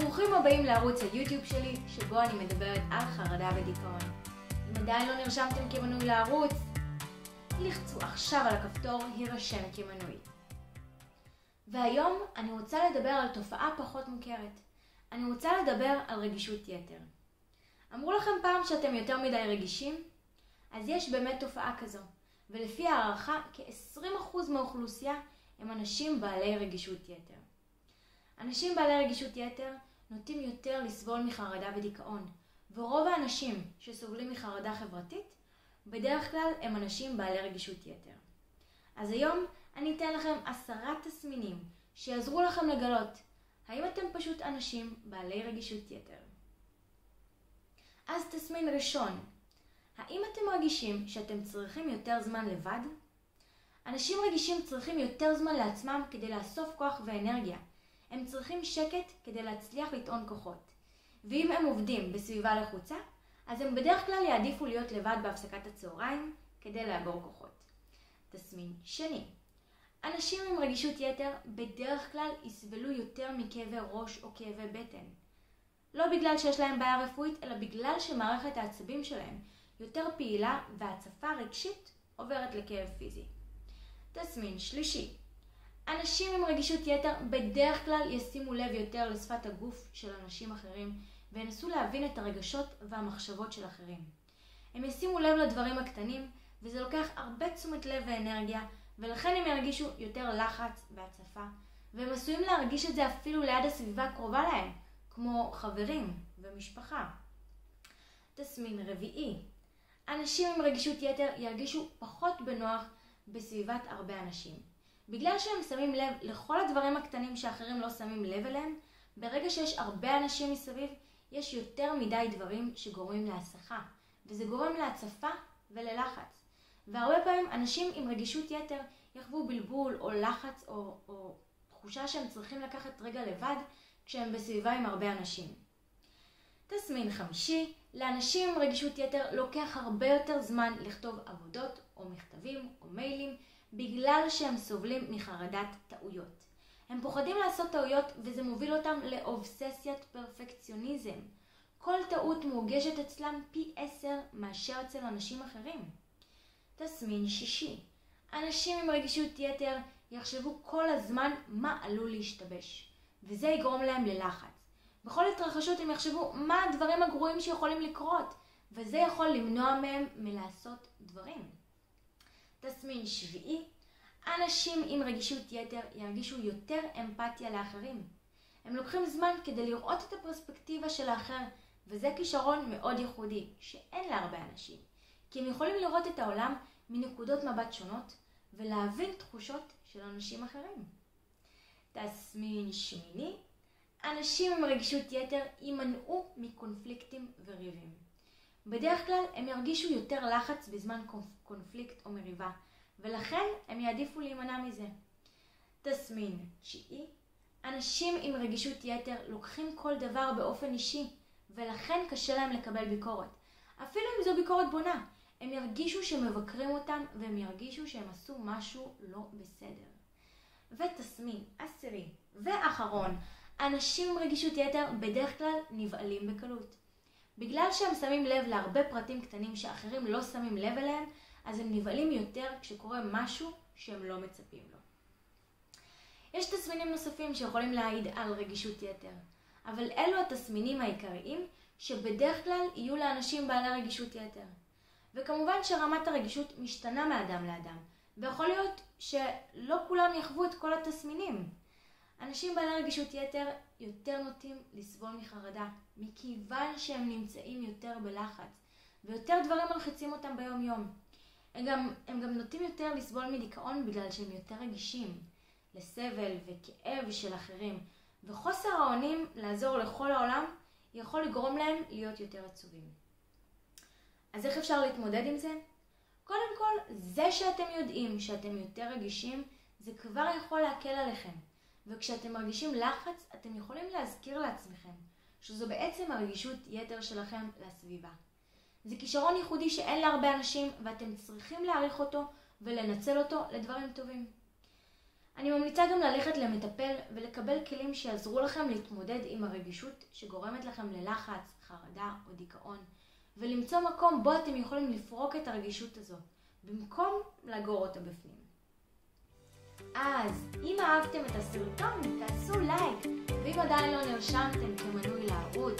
ברוכים הבאים לערוץ היוטיוב שלי, שבו אני מדברת על חרדה ודיכאון. אם עדיין לא נרשמתם כמנוי לערוץ, לחצו עכשיו על הכפתור הירשם כמנוי. והיום אני רוצה לדבר על תופעה פחות מוכרת. אני רוצה לדבר על רגישות יתר. אמרו לכם פעם שאתם יותר מדי רגישים? אז יש באמת תופעה כזו, ולפי הערכה כ-20% מהאוכלוסייה הם אנשים בעלי רגישות יתר. אנשים בעלי רגישות יתר נוטים יותר לסבול מחרדה ודיכאון, ורוב האנשים שסובלים מחרדה חברתית בדרך כלל הם אנשים בעלי רגישות יתר. אז היום אני אתן לכם 10 תסמינים שיעזרו לכם לגלות האם אתם פשוט אנשים בעלי רגישות יתר. אז תסמין ראשון, האם אתם מרגישים שאתם צריכים יותר זמן לבד? אנשים רגישים צריכים יותר זמן לעצמם כדי לאסוף כוח ואנרגיה. הם צריכים שקט כדי להצליח לטעון כוחות. ואם הם עובדים בסביבה לחוצה, אז הם בדרך כלל יעדיפו להיות לבד בהפסקת הצהריים כדי לעבור כוחות. תסמין שני, אנשים עם רגישות יתר בדרך כלל יסבלו יותר מכאבי ראש או כאבי בטן. לא בגלל שיש להם בעיה רפואית, אלא בגלל שמערכת העצבים שלהם יותר פעילה והצפה רגשית עוברת לכאב פיזי. תסמין שלישי, אנשים עם רגישות יתר בדרך כלל ישימו לב יותר לשפת הגוף של אנשים אחרים וינסו להבין את הרגשות והמחשבות של אחרים. הם ישימו לב לדברים הקטנים וזה לוקח הרבה תשומת לב ואנרגיה, ולכן הם ירגישו יותר לחץ והצפה, והם עשויים להרגיש את זה אפילו ליד הסביבה הקרובה להם, כמו חברים ומשפחה. תסמין רביעי, אנשים עם רגישות יתר ירגישו פחות בנוח בסביבת הרבה אנשים. בגלל שהם שמים לב לכל הדברים הקטנים שאחרים לא שמים לב אליהם, ברגע שיש הרבה אנשים מסביב, יש יותר מדי דברים שגורמים להסחה, וזה גורם להצפה וללחץ. והרבה פעמים אנשים עם רגישות יתר יחוו בלבול או לחץ או תחושה שהם צריכים לקחת רגע לבד כשהם בסביבה עם הרבה אנשים. תסמין חמישי, לאנשים עם רגישות יתר לוקח הרבה יותר זמן לכתוב עבודות או מכתבים או מיילים, בגלל שהם סובלים מחרדת טעויות. הם פוחדים לעשות טעויות וזה מוביל אותם לאובססיית פרפקציוניזם. כל טעות מורגשת אצלם פי 10 מאשר אצל אנשים אחרים. תסמין שישי, אנשים עם רגישות יתר יחשבו כל הזמן מה עלול להשתבש, וזה יגרום להם ללחץ. בכל התרחשות הם יחשבו מה הדברים הגרועים שיכולים לקרות, וזה יכול למנוע מהם מלעשות דברים. תסמין שביעי, אנשים עם רגישות יתר ירגישו יותר אמפתיה לאחרים. הם לוקחים זמן כדי לראות את הפרספקטיבה של האחר, וזה כישרון מאוד ייחודי שאין להרבה אנשים, כי הם יכולים לראות את העולם מנקודות מבט שונות ולהבין תחושות של אנשים אחרים. תסמין שמיני, אנשים עם רגישות יתר יימנעו מקונפליקטים וריבים. בדרך כלל הם ירגישו יותר לחץ בזמן קונפליקט או מריבה, ולכן הם יעדיפו להימנע מזה. תסמין תשיעי, אנשים עם רגישות יתר לוקחים כל דבר באופן אישי, ולכן קשה להם לקבל ביקורת. אפילו אם זו ביקורת בונה, הם ירגישו שמבקרים אותם והם ירגישו שהם עשו משהו לא בסדר. ותסמין עשירי ואחרון, אנשים עם רגישות יתר בדרך כלל נבעלים בקלות. בגלל שהם שמים לב להרבה פרטים קטנים שאחרים לא שמים לב אליהם, אז הם נבעלים יותר כשקורה משהו שהם לא מצפים לו. יש תסמינים נוספים שיכולים להעיד על רגישות יתר, אבל אלו התסמינים העיקריים שבדרך כלל יהיו לאנשים בעלי רגישות יתר. וכמובן שרמת הרגישות משתנה מאדם לאדם, ויכול להיות שלא כולם יחוו את כל התסמינים. אנשים בעלי רגישות יתר יותר נוטים לסבול מחרדה, מכיוון שהם נמצאים יותר בלחץ, ויותר דברים מלחיצים אותם ביום יום. הם גם נוטים יותר לסבול מדיכאון בגלל שהם יותר רגישים לסבל וכאב של אחרים, וחוסר האונים לעזור לכל העולם יכול לגרום להם להיות יותר עצובים. אז איך אפשר להתמודד עם זה? קודם כל, זה שאתם יודעים שאתם יותר רגישים, זה כבר יכול להקל עליכם. וכשאתם מרגישים לחץ, אתם יכולים להזכיר לעצמכם שזו בעצם הרגישות יתר שלכם לסביבה. זה כישרון ייחודי שאין להרבה אנשים, ואתם צריכים להעריך אותו ולנצל אותו לדברים טובים. אני ממליצה גם ללכת למטפל ולקבל כלים שיעזרו לכם להתמודד עם הרגישות שגורמת לכם ללחץ, חרדה או דיכאון, ולמצוא מקום בו אתם יכולים לפרוק את הרגישות הזאת, במקום לאגור אותה בפנים. אז אם אהבתם את הסרטון, תעשו לייק, ואם עדיין לא נרשמתם כמנוי לערוץ,